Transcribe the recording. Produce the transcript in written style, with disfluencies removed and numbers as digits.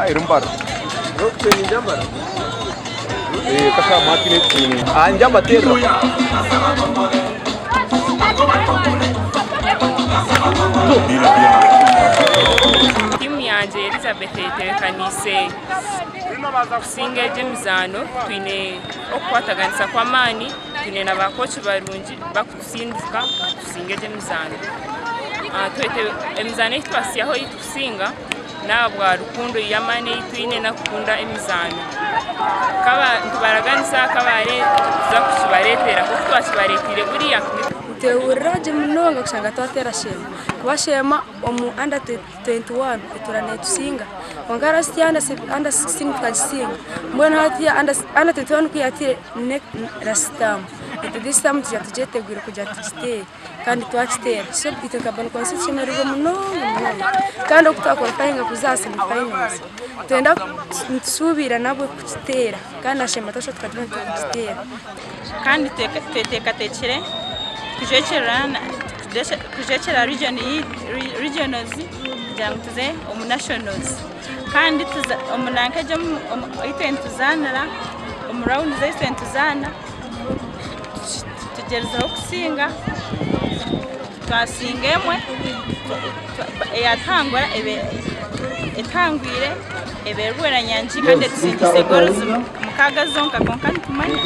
Ai rumbar. Rote ni jambara. Kasha makine ni. Anjamba tera. Timu yanje Elizabeth etekanise kusinga Emizaano twine okwataganisa kwa mani twine n'abakochi barungi bakusinduka kusinga Emizaano. Twete Emizaano twasiyaho itusinga nabwa rukundo yamane twine nakukunda Emizaano. Kaba ntubaraganisa kabare za kusubaretera kuko twasibaretire buriya teuraje mnonga kusanga twatera shema kubashema omu under 21 eturane tusinga wangara stianda under 16 tukajisinga mbona hatia under 21 kuyatire ne rastam this time tujategura kuja tujite kandi twakitera so biteka Boni Consili narigo mnonga kandi okutakora painga kuzasa ni finals twenda nsubira nabwe kutera kandi ashema tasho tukadina tukitera kandi tekere kujechera regionals jangtuze nationals kandi omunanke je itentuzanira round ze itentuzana tugereza okusinga twasingemwe yatangwa etangwire eberwera nyanji kandi tsindise goals mukaga zonka konka tumanya